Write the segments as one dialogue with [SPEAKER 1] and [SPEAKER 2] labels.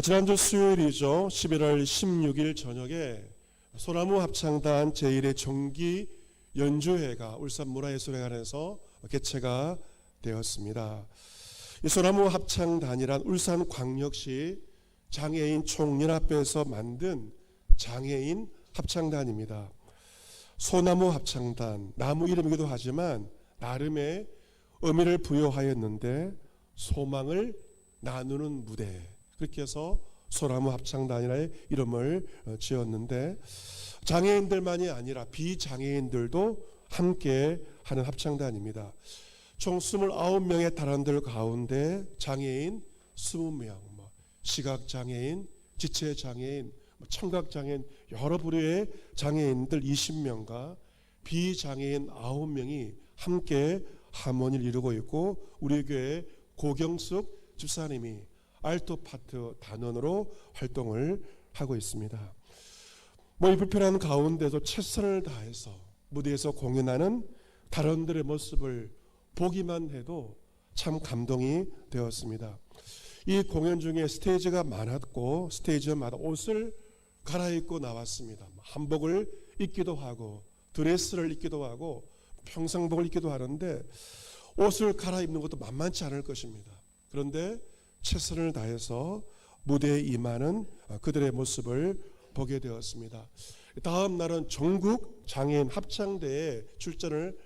[SPEAKER 1] 지난주 수요일이죠. 11월 16일 저녁에 소나무 합창단 제1회 정기 연주회가 울산 문화예술회관에서 개최가 되었습니다. 이 소나무 합창단이란 울산광역시 장애인 총연합회에서 만든 장애인 합창단입니다. 소나무 합창단, 나무 이름이기도 하지만 나름의 의미를 부여하였는데 소망을 나누는 무대, 그렇게 해서 소나무 합창단이라는 이름을 지었는데 장애인들만이 아니라 비장애인들도 함께 하는 합창단입니다. 총 29명의 단원들 가운데 장애인 20명, 시각장애인, 지체장애인, 청각장애인 여러 부류의 장애인들 20명과 비장애인 9명이 함께 하모니를 이루고 있고 우리 교회 고경숙 집사님이 알토 파트 단원으로 활동을 하고 있습니다. 이 불편한 가운데도 최선을 다해서 무대에서 공연하는 단원들의 모습을 보기만 해도 참 감동이 되었습니다. 이 공연 중에 스테이지가 많았고 스테이지마다 옷을 갈아입고 나왔습니다. 한복을 입기도 하고 드레스를 입기도 하고 평상복을 입기도 하는데 옷을 갈아입는 것도 만만치 않을 것입니다. 그런데 최선을 다해서 무대에 임하는 그들의 모습을 보게 되었습니다. 다음 날은 전국 장애인 합창대에 출전을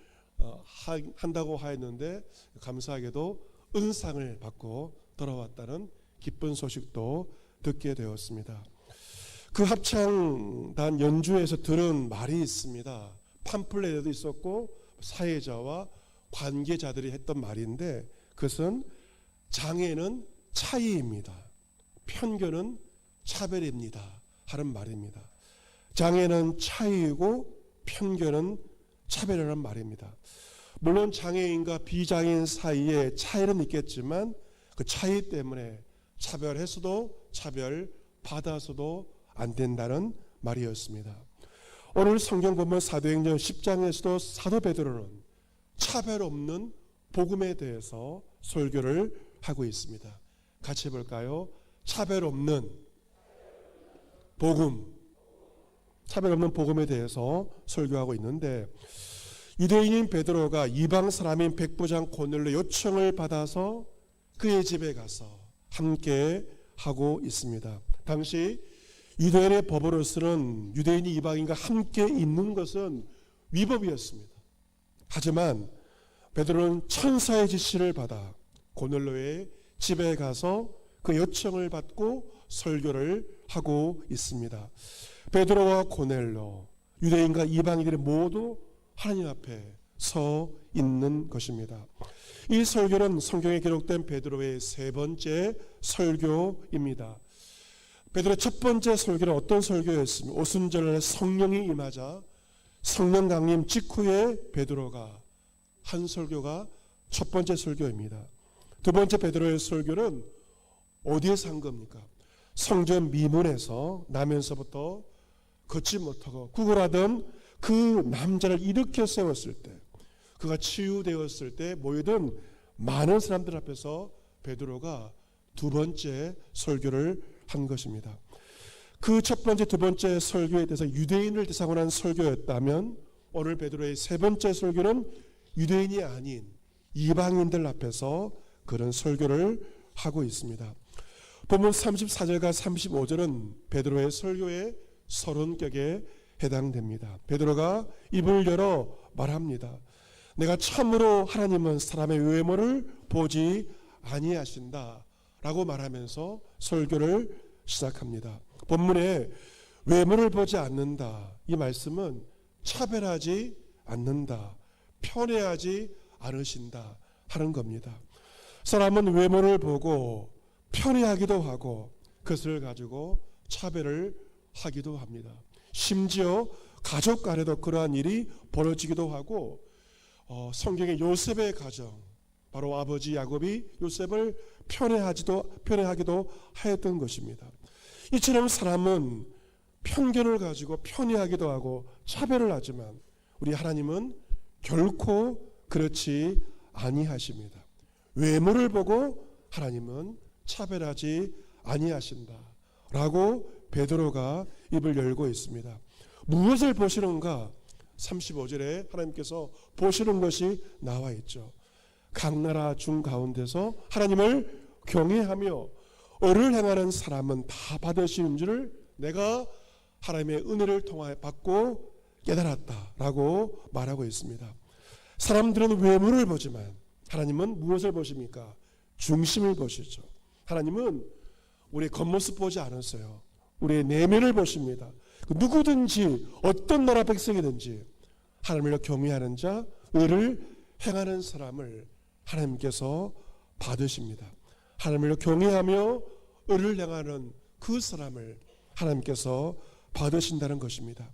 [SPEAKER 1] 한다고 하였는데 감사하게도 은상을 받고 돌아왔다는 기쁜 소식도 듣게 되었습니다. 그 합창단 연주에서 들은 말이 있습니다. 팜플렛에도 있었고 사회자와 관계자들이 했던 말인데 그것은 장애는 차이입니다. 편견은 차별입니다. 하는 말입니다. 장애는 차이이고 편견은 차별이라는 말입니다. 물론 장애인과 비장애인 사이에 차이는 있겠지만 그 차이 때문에 차별해서도 차별받아서도 안 된다는 말이었습니다. 오늘 성경 본문 사도행전 10장에서도 사도 베드로는 차별 없는 복음에 대해서 설교를 하고 있습니다. 같이 해볼까요? 차별 없는 복음, 차별 없는 복음에 대해서 설교하고 있는데 유대인인 베드로가 이방 사람인 백부장 고넬료 요청을 받아서 그의 집에 가서 함께 하고 있습니다. 당시 유대인의 법으로서는 유대인이 이방인과 함께 있는 것은 위법이었습니다. 하지만 베드로는 천사의 지시를 받아 고넬료의 집에 가서 그 요청을 받고 설교를 하고 있습니다. 베드로와 고넬료, 유대인과 이방인들이 모두 하나님 앞에 서 있는 것입니다. 이 설교는 성경에 기록된 베드로의 세 번째 설교입니다. 베드로의 첫 번째 설교는 어떤 설교였습니까? 오순절에 성령이 임하자 성령 강림 직후에 베드로가 한 설교가 첫 번째 설교입니다. 두 번째 베드로의 설교는 어디에서 한 겁니까? 성전 미문에서 나면서부터 걷지 못하고 구걸하던 그 남자를 일으켜 세웠을 때, 그가 치유되었을 때 모이던 많은 사람들 앞에서 베드로가 두 번째 설교를 한 것입니다. 그 첫 번째, 두 번째 설교에 대해서 유대인을 대상으로 한 설교였다면 오늘 베드로의 세 번째 설교는 유대인이 아닌 이방인들 앞에서 그런 설교를 하고 있습니다. 본문 34절과 35절은 베드로의 설교의 서론격에 해당됩니다. 베드로가 입을 열어 말합니다. 내가 참으로 하나님은 사람의 외모를 보지 아니하신다 라고 말하면서 설교를 시작합니다. 본문에 외모를 보지 않는다, 이 말씀은 차별하지 않는다, 편애하지 않으신다 하는 겁니다. 사람은 외모를 보고 편애하기도 하고 그것을 가지고 차별을 하기도 합니다. 심지어 가족 간에도 그러한 일이 벌어지기도 하고 성경의 요셉의 가정, 바로 아버지 야곱이 요셉을 편애하기도 하였던 것입니다. 이처럼 사람은 편견을 가지고 편애하기도 하고 차별을 하지만 우리 하나님은 결코 그렇지 아니하십니다. 외모를 보고 하나님은 차별하지 아니하신다 라고 베드로가 입을 열고 있습니다. 무엇을 보시는가? 35절에 하나님께서 보시는 것이 나와 있죠. 각 나라 중 가운데서 하나님을 경외하며 의를 행하는 사람은 다 받으시는 줄을 내가 하나님의 은혜를 통하여 받고 깨달았다라고 말하고 있습니다. 사람들은 외모를 보지만 하나님은 무엇을 보십니까? 중심을 보시죠. 하나님은 우리의 겉모습 보지 않으세요. 우리의 내면을 보십니다. 누구든지 어떤 나라 백성이든지 하나님을 경외하는 자, 의를 행하는 사람을 하나님께서 받으십니다. 하나님을 경외하며 의를 행하는 그 사람을 하나님께서 받으신다는 것입니다.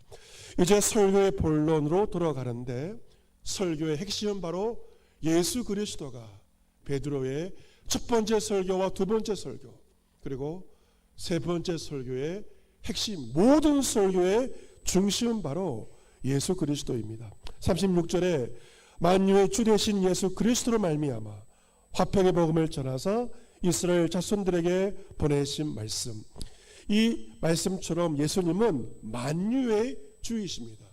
[SPEAKER 1] 이제 설교의 본론으로 돌아가는데 설교의 핵심은 바로 예수 그리스도가 베드로의 첫 번째 설교와 두 번째 설교 그리고 세 번째 설교의 핵심, 모든 설교의 중심은 바로 예수 그리스도입니다. 36절에 만유의 주 되신 예수 그리스도로 말미암아 화평의 복음을 전하사 이스라엘 자손들에게 보내신 말씀. 이 말씀처럼 예수님은 만유의 주이십니다.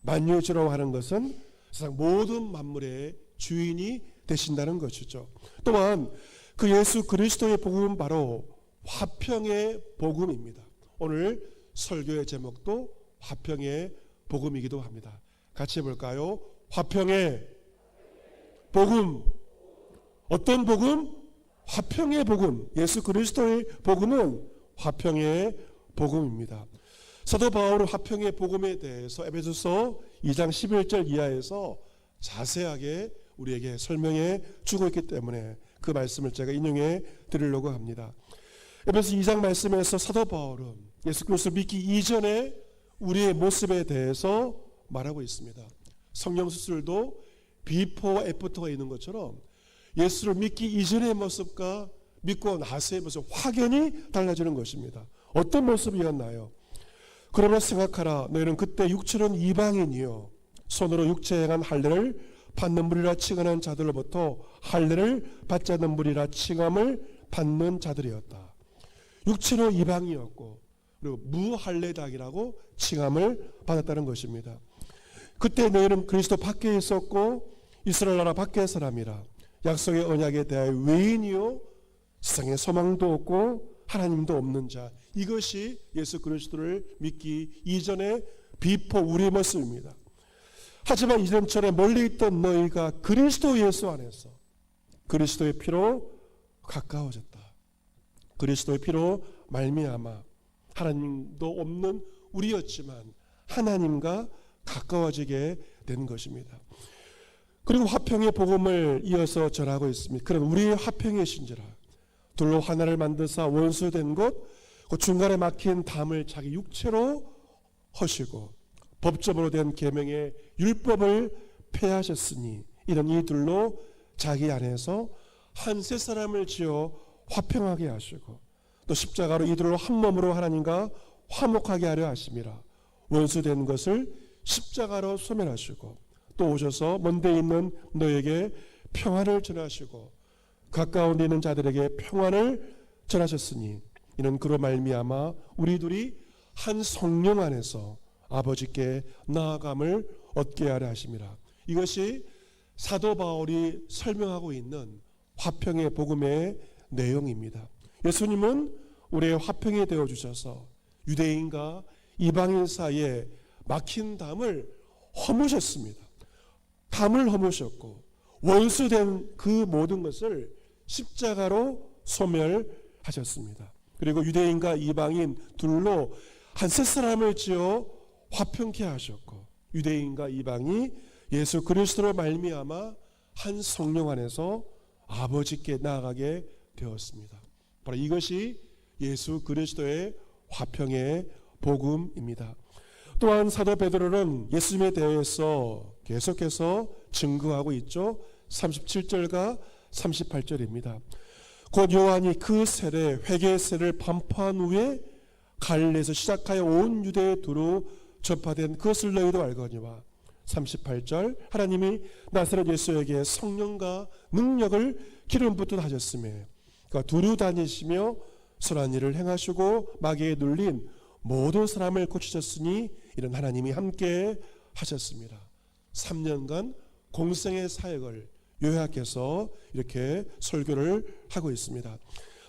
[SPEAKER 1] 만유의 주라고 하는 것은 세상 모든 만물의 주인이 되신다는 것이죠. 또한 그 예수 그리스도의 복음은 바로 화평의 복음입니다. 오늘 설교의 제목도 화평의 복음이기도 합니다. 같이 해볼까요? 화평의 복음. 어떤 복음? 화평의 복음. 예수 그리스도의 복음은 화평의 복음입니다. 사도 바울은 화평의 복음에 대해서 에베소서 2장 11절 이하에서 자세하게 우리에게 설명해 주고 있기 때문에 그 말씀을 제가 인용해 드리려고 합니다. 에베소 2장 말씀에서 사도 바울은 예수 그리스도를 믿기 이전에 우리의 모습에 대해서 말하고 있습니다. 성령수술도 비포 애프터가 있는 것처럼 예수를 믿기 이전의 모습과 믿고 나서의 모습 확연히 달라지는 것입니다. 어떤 모습이었나요? 그러나 생각하라. 너희는 그때 육체는 이방인이요 손으로 육체에 행한 할례를 받는 무리라 칭하는 자들로부터 할례를 받지 않는 무리라 칭함을 받는 자들이었다. 육체로 이방이었고 그리고 무할례당이라고 칭함을 받았다는 것입니다. 그때 너희는 그리스도 밖에 있었고 이스라엘 나라 밖의 사람이라 약속의 언약에 대하여 외인이요 세상에 소망도 없고 하나님도 없는 자. 이것이 예수 그리스도를 믿기 이전의 비포 우리의 모습입니다. 하지만 이전처럼 멀리 있던 너희가 그리스도 예수 안에서 그리스도의 피로 가까워졌다. 그리스도의 피로 말미암아 하나님도 없는 우리였지만 하나님과 가까워지게 된 것입니다. 그리고 화평의 복음을 이어서 전하고 있습니다. 그런 우리의 화평의 신지라 둘로 하나를 만드사 원수된 곳 그 중간에 막힌 담을 자기 육체로 허시고 법적으로 된 계명의 율법을 폐하셨으니 이런 이 둘로 자기 안에서 한 세 사람을 지어 화평하게 하시고 또 십자가로 이들로 한 몸으로 하나님과 화목하게 하려 하심이라. 원수된 것을 십자가로 소멸하시고 또 오셔서 먼데 있는 너에게 평안을 전하시고 가까운 데 있는 자들에게 평안을 전하셨으니 이는 그로 말미암아 우리 둘이 한 성령 안에서 아버지께 나아감을 얻게 하려 하심이라. 이것이 사도 바울이 설명하고 있는 화평의 복음의 내용입니다. 예수님은 우리의 화평이 되어주셔서 유대인과 이방인 사이에 막힌 담을 허무셨습니다. 담을 허무셨고 원수된 그 모든 것을 십자가로 소멸하셨습니다. 그리고 유대인과 이방인 둘로 한 세 사람을 지어 화평케 하셨고 유대인과 이방이 예수 그리스도로 말미암아 한 성령 안에서 아버지께 나아가게 되었습니다. 바로 이것이 예수 그리스도의 화평의 복음입니다. 또한 사도 베드로는 예수님에 대해서 계속해서 증거하고 있죠. 37절과 38절입니다. 곧 요한이 그 세례 회개의 세례를 반포한 후에 갈릴리에서 시작하여 온 유대에 두루 전파된 그것을 너희도 알거니와 38절 하나님이 나사렛 예수에게 성령과 능력을 기름 붓듯 하셨으며 그가 두루 다니시며 선한 일을 행하시고 마귀에 눌린 모든 사람을 고치셨으니 이런 하나님이 함께 하셨습니다. 3년간 공생의 사역을 요약해서 이렇게 설교를 하고 있습니다.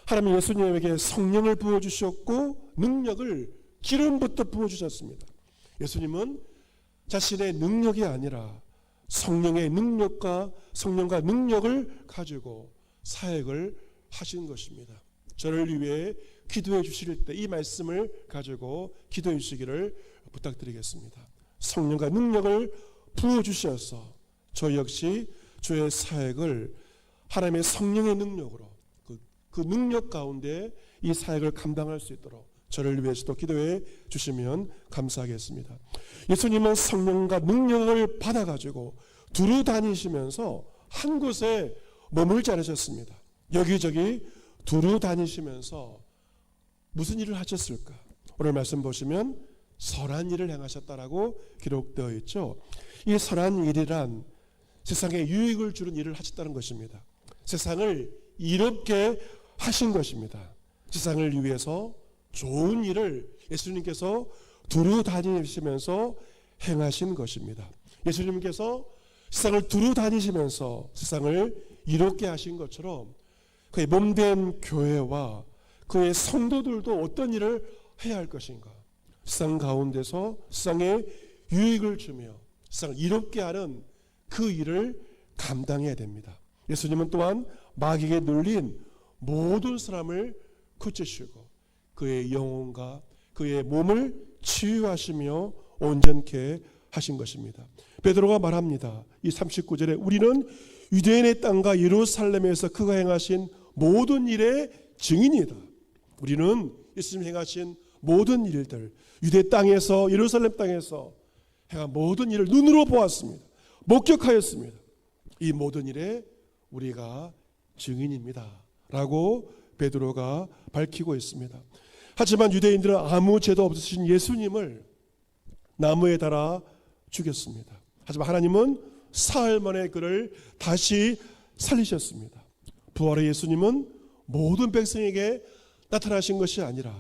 [SPEAKER 1] 하나님 예수님에게 성령을 부어주셨고 능력을 기름부터 부어주셨습니다. 예수님은 자신의 능력이 아니라 성령의 능력과 능력을 가지고 사역을 하신 것입니다. 저를 위해 기도해 주실 때 이 말씀을 가지고 기도해 주시기를 부탁드리겠습니다. 성령과 능력을 부어주셔서 저 역시 저의 사역을 하나님의 성령의 능력으로 그 능력 가운데 이 사역을 감당할 수 있도록 저를 위해서도 기도해 주시면 감사하겠습니다. 예수님은 성령과 능력을 받아가지고 두루 다니시면서 한 곳에 머물지 않으셨습니다. 여기저기 두루 다니시면서 무슨 일을 하셨을까? 오늘 말씀 보시면 선한 일을 행하셨다라고 기록되어 있죠. 이 선한 일이란 세상에 유익을 주는 일을 하셨다는 것입니다. 세상을 이롭게 하신 것입니다. 세상을 위해서 좋은 일을 예수님께서 두루 다니시면서 행하신 것입니다. 예수님께서 세상을 두루 다니시면서 세상을 이롭게 하신 것처럼 그의 몸된 교회와 그의 성도들도 어떤 일을 해야 할 것인가? 세상 가운데서 세상에 유익을 주며 세상을 이롭게 하는 그 일을 감당해야 됩니다. 예수님은 또한 마귀에 눌린 모든 사람을 고치시고 그의 영혼과 그의 몸을 치유하시며 온전케 하신 것입니다. 베드로가 말합니다. 이 39절에 우리는 유대인의 땅과 예루살렘에서 그가 행하신 모든 일의 증인이다. 우리는 예수님이 행하신 모든 일들, 유대 땅에서 예루살렘 땅에서 행한 모든 일을 눈으로 보았습니다. 목격하였습니다. 이 모든 일에 우리가 증인입니다. 라고 베드로가 밝히고 있습니다. 하지만 유대인들은 아무 죄도 없으신 예수님을 나무에 달아 죽였습니다. 하지만 하나님은 사흘 만에 그를 다시 살리셨습니다. 부활의 예수님은 모든 백성에게 나타나신 것이 아니라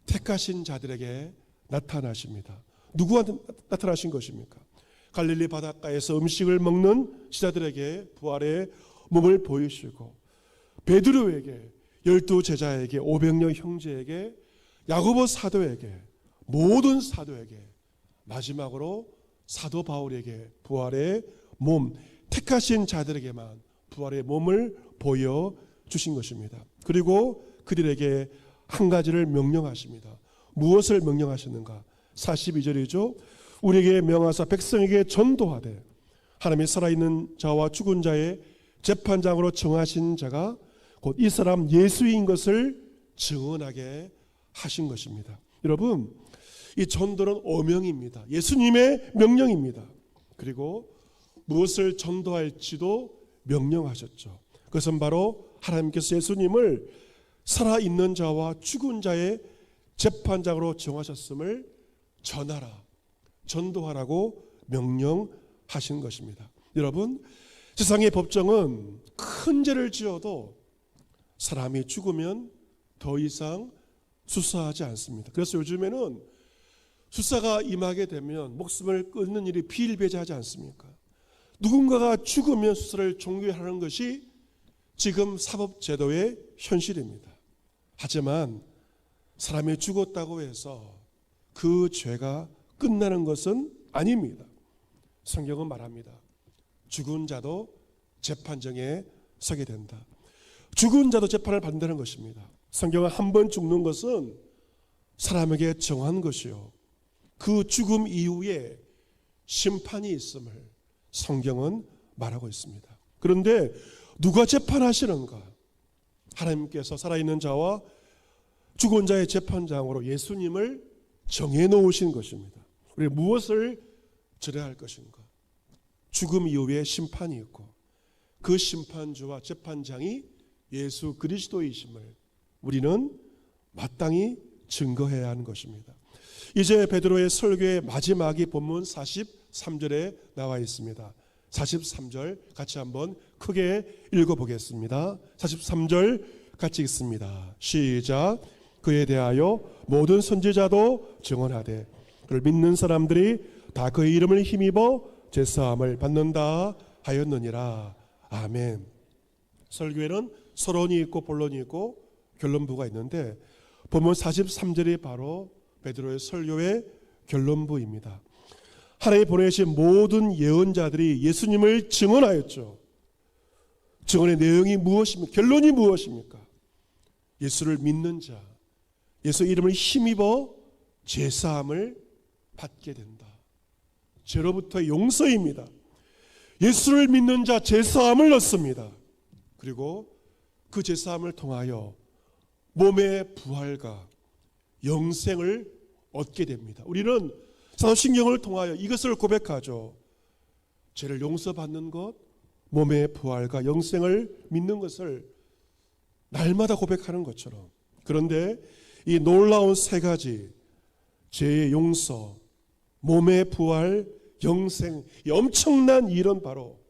[SPEAKER 1] 택하신 자들에게 나타나십니다. 누구한테 나타나신 것입니까? 갈릴리 바닷가에서 음식을 먹는 제자들에게 부활의 몸을 보이시고 베드로에게 12 제자에게 500명 형제에게 야고보 사도에게 모든 사도에게 마지막으로 사도 바울에게 부활의 몸 택하신 자들에게만 부활의 몸을 보여주신 것입니다. 그리고 그들에게 한 가지를 명령하십니다. 무엇을 명령하셨는가? 42절이죠. 우리에게 명하사 백성에게 전도하되 하나님이 살아있는 자와 죽은 자의 재판장으로 정하신 자가 곧 이 사람 예수인 것을 증언하게 하신 것입니다. 여러분, 이 전도는 어명입니다. 예수님의 명령입니다. 그리고 무엇을 전도할지도 명령하셨죠. 그것은 바로 하나님께서 예수님을 살아있는 자와 죽은 자의 재판장으로 정하셨음을 전하라, 전도하라고 명령하신 것입니다. 여러분, 세상의 법정은 큰 죄를 지어도 사람이 죽으면 더 이상 수사하지 않습니다. 그래서 요즘에는 수사가 임하게 되면 목숨을 끊는 일이 비일비재하지 않습니까? 누군가가 죽으면 수사를 종료하는 것이 지금 사법제도의 현실입니다. 하지만 사람이 죽었다고 해서 그 죄가 끝나는 것은 아닙니다. 성경은 말합니다. 죽은 자도 재판정에 서게 된다. 죽은 자도 재판을 받는다는 것입니다. 성경은 한 번 죽는 것은 사람에게 정한 것이요, 그 죽음 이후에 심판이 있음을 성경은 말하고 있습니다. 그런데 누가 재판하시는가? 하나님께서 살아있는 자와 죽은 자의 재판장으로 예수님을 정해놓으신 것입니다. 우리가 무엇을 들어야 할 것인가? 죽음 이후에 심판이 있고 그 심판주와 재판장이 예수 그리스도이심을 우리는 마땅히 증거해야 하는 것입니다. 이제 베드로의 설교의 마지막이 본문 43절에 나와 있습니다. 43절 같이 한번 크게 읽어보겠습니다. 43절 같이 읽습니다. 시작. 그에 대하여 모든 선지자도 증언하되 그를 믿는 사람들이 다 그의 이름을 힘입어 제사함을 받는다 하였느니라. 아멘. 설교에는 서론이 있고 본론이 있고 결론부가 있는데 본문 43절이 바로 베드로의 설교의 결론부입니다. 하나님이 보내신 모든 예언자들이 예수님을 증언하였죠. 증언의 내용이 무엇입니까? 결론이 무엇입니까? 예수를 믿는 자, 예수 이름을 힘입어 제사함을 받게 된다. 죄로부터 용서입니다. 예수를 믿는 자 제사함을 얻습니다. 그리고 그 제사함을 통하여 몸의 부활과 영생을 얻게 됩니다. 우리는 사도신경을 통하여 이것을 고백하죠. 죄를 용서받는 것, 몸의 부활과 영생을 믿는 것을 날마다 고백하는 것처럼. 그런데 이 놀라운 세 가지, 죄의 용서, 몸의 부활, 영생, 이 엄청난 일은 바로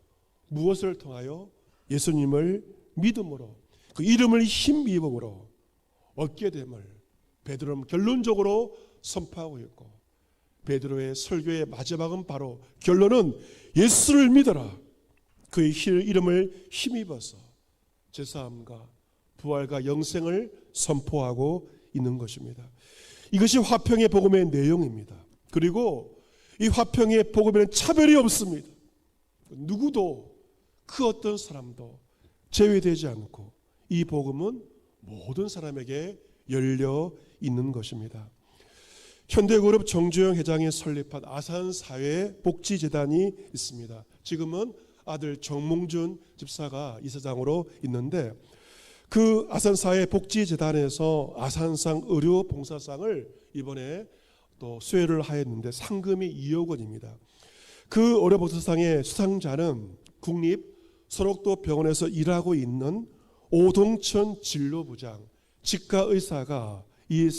[SPEAKER 1] 무엇을 통하여? 예수님을 믿음으로, 그 이름을 힘입음으로 얻게 됨을 베드로는 결론적으로 선포하고 있고, 베드로의 설교의 마지막은 바로 결론은 예수를 믿어라. 그의 이름을 힘입어서 제사함과 부활과 영생을 선포하고 있는 것입니다. 이것이 화평의 복음의 내용입니다. 그리고 이 화평의 복음에는 차별이 없습니다. 누구도 그 어떤 사람도 제외되지 않고 이 복음은 모든 사람에게 열려 있는 것입니다. 현대그룹 정주영 회장이 설립한 아산사회복지재단이 있습니다. 지금은 아들 정몽준 집사가 이사장으로 있는데 그 아산사회복지재단에서 아산상 의료봉사상을 이번에 또 수여를 하였는데 상금이 2억 원입니다. 그 의료봉사상의 수상자는 국립 소록도 병원에서 일하고 있는 오동천 진로부장 치과의사가 이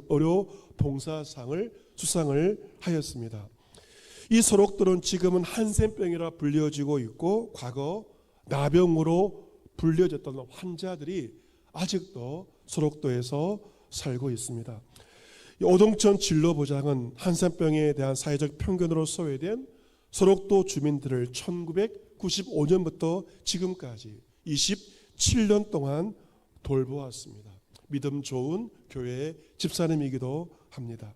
[SPEAKER 1] 의료봉사상을 수상을 하였습니다. 이 소록도는 지금은 한센병이라 불려지고 있고 과거 나병으로 불려졌던 환자들이 아직도 소록도에서 살고 있습니다. 오동천 진로부장은 한센병에 대한 사회적 편견으로 소외된 소록도 주민들을 1995년부터 지금까지 27년 동안 돌보았습니다. 믿음 좋은 교회의 집사님이기도 합니다.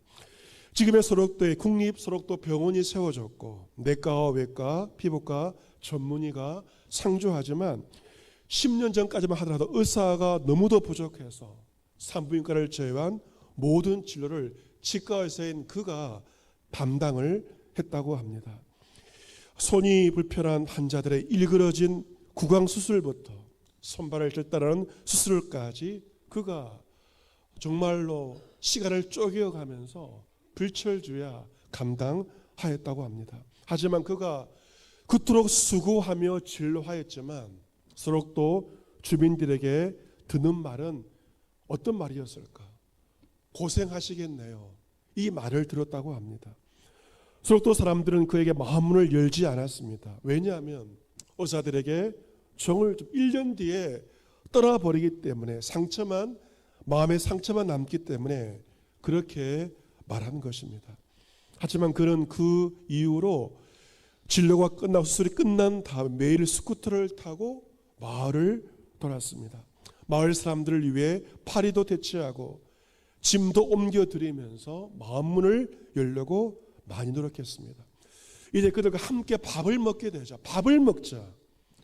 [SPEAKER 1] 지금의 소록도에 국립소록도 병원이 세워졌고 내과와 외과, 피부과 전문의가 상주하지만 10년 전까지만 하더라도 의사가 너무도 부족해서 산부인과를 제외한 모든 진료를 치과의사인 그가 담당을 했다고 합니다. 손이 불편한 환자들의 일그러진 구강수술부터 손발을 절단하는 수술까지 그가 정말로 시간을 쪼개어가면서 불철주야 감당하였다고 합니다. 하지만 그가 그토록 수고하며 진료하였지만 소록도 주민들에게 듣는 말은 어떤 말이었을까? 고생하시겠네요. 이 말을 들었다고 합니다. 소록도 사람들은 그에게 마음문을 열지 않았습니다. 왜냐하면 의사들에게 정을 1년 뒤에 떠나버리기 때문에 마음의 상처만 남기 때문에 그렇게 말한 것입니다. 하지만 그는 그 이후로 진료가 끝나고 수술이 끝난 다음 매일 스쿠터를 타고 마을을 돌았습니다. 마을 사람들을 위해 파리도 대체하고 짐도 옮겨드리면서 마음문을 열려고 많이 노력했습니다. 이제 그들과 함께 밥을 먹게 되자. 밥을 먹자.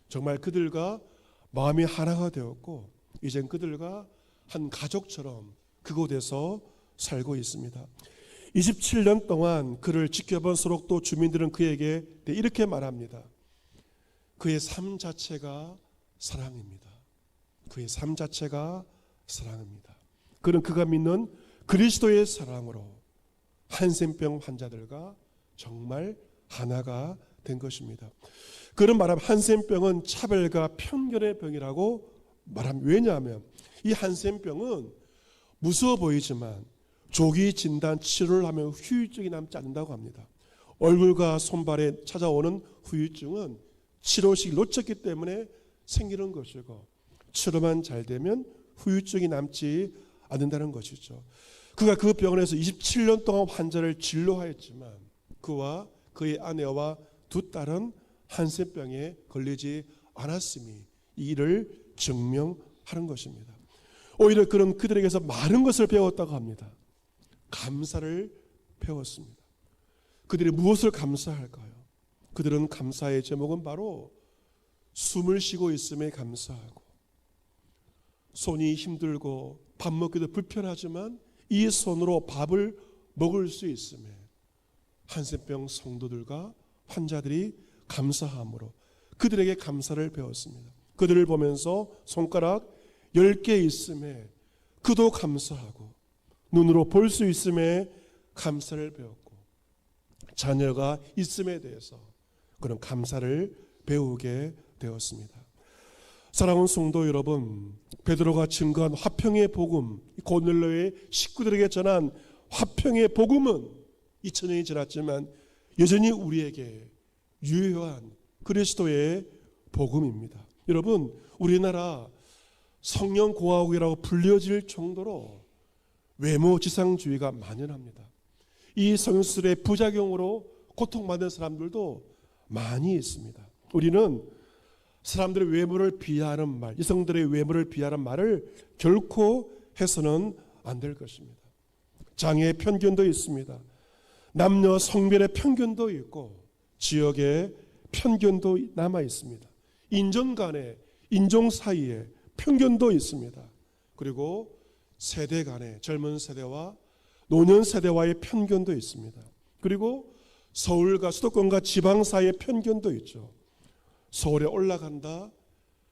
[SPEAKER 1] 정말 그들과 마음이 하나가 되었고 이젠 그들과 한 가족처럼 그곳에서 살고 있습니다. 27년 동안 그를 지켜본 소록도 주민들은 그에게 이렇게 말합니다. 그의 삶 자체가 사랑입니다. 그의 삶 자체가 사랑입니다. 그는 그가 믿는 그리스도의 사랑으로 한센병 환자들과 정말 하나가 된 것입니다. 그는 말하면 한센병은 차별과 편견의 병이라고 말합니다. 왜냐하면 이 한센병은 무서워 보이지만 조기 진단 치료를 하면 후유증이 남지 않는다고 합니다. 얼굴과 손발에 찾아오는 후유증은 치료식을 놓쳤기 때문에 생기는 것이고 치료만 잘 되면 후유증이 남지 않는다는 것이죠. 그가 그 병원에서 27년 동안 환자를 진료하였지만 그와 그의 아내와 두 딸은 한센병에 걸리지 않았음이 이 일을 증명하는 것입니다. 오히려 그는 그들에게서 많은 것을 배웠다고 합니다. 감사를 배웠습니다. 그들이 무엇을 감사할까요? 그들은 감사의 제목은 바로 숨을 쉬고 있음에 감사하고, 손이 힘들고 밥 먹기도 불편하지만 이 손으로 밥을 먹을 수 있음에 한센병 성도들과 환자들이 감사함으로 그들에게 감사를 배웠습니다. 그들을 보면서 손가락 10개 있음에 그도 감사하고, 눈으로 볼 수 있음에 감사를 배웠고, 자녀가 있음에 대해서 그런 감사를 배우게 되었습니다. 사랑하는 성도 여러분, 베드로가 증거한 화평의 복음, 고넬료의 식구들에게 전한 화평의 복음은 2000년이 지났지만 여전히 우리에게 유효한 그리스도의 복음입니다. 여러분, 우리나라 성령공화국이라고 불려질 정도로 외모지상주의가 만연합니다. 이 성술의 부작용으로 고통받는 사람들도 많이 있습니다. 우리는 사람들의 외모를 비하하는 말, 이성들의 외모를 비하하는 말을 결코 해서는 안 될 것입니다. 장애의 편견도 있습니다. 남녀 성별의 편견도 있고 지역의 편견도 남아 있습니다. 인종 간에, 인종 사이에 편견도 있습니다. 그리고 세대 간에, 젊은 세대와 노년 세대와의 편견도 있습니다. 그리고 서울과 수도권과 지방 사이의 편견도 있죠. 서울에 올라간다,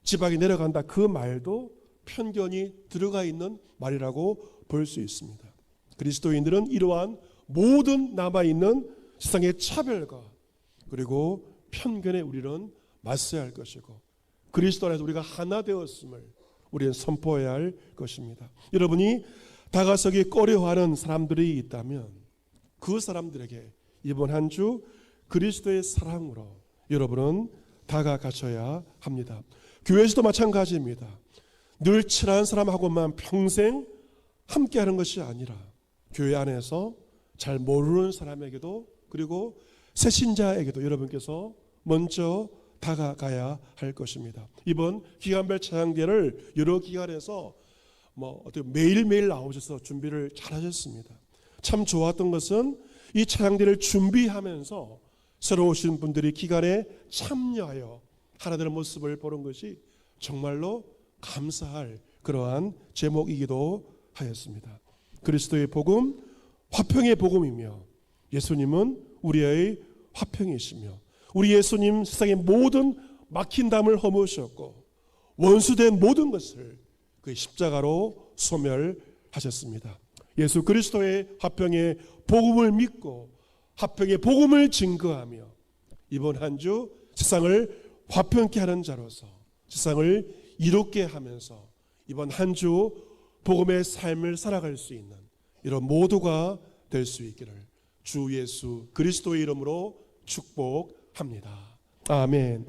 [SPEAKER 1] 지방에 내려간다, 그 말도 편견이 들어가 있는 말이라고 볼 수 있습니다. 그리스도인들은 이러한 모든 남아있는 세상의 차별과 그리고 편견에 우리는 맞서야 할 것이고, 그리스도 안에서 우리가 하나 되었음을 우리는 선포해야 할 것입니다. 여러분이 다가서기 꺼려하는 사람들이 있다면 그 사람들에게 이번 한 주 그리스도의 사랑으로 여러분은 다가가셔야 합니다. 교회에서도 마찬가지입니다. 늘 친한 사람하고만 평생 함께하는 것이 아니라 교회 안에서 잘 모르는 사람에게도, 그리고 새신자에게도 여러분께서 먼저 다가가야 할 것입니다. 이번 기간별 찬양대를 여러 기관에서 어떻게 매일매일 나오셔서 준비를 잘 하셨습니다. 참 좋았던 것은 이 찬양대를 준비하면서 새로 오신 분들이 기간에 참여하여 하나 되는 모습을 보는 것이 정말로 감사할 그러한 제목이기도 하였습니다. 그리스도의 복음, 화평의 복음이며, 예수님은 우리의 화평이시며, 우리 예수님 세상의 모든 막힌 담을 허무셨고 원수된 모든 것을 그의 십자가로 소멸하셨습니다. 예수 그리스도의 화평의 복음을 믿고 화평의 복음을 증거하며 이번 한 주 세상을 화평케 하는 자로서 세상을 이롭게 하면서 이번 한 주 복음의 삶을 살아갈 수 있는 이런 모두가 될 수 있기를 주 예수 그리스도의 이름으로 축복합니다. 아멘.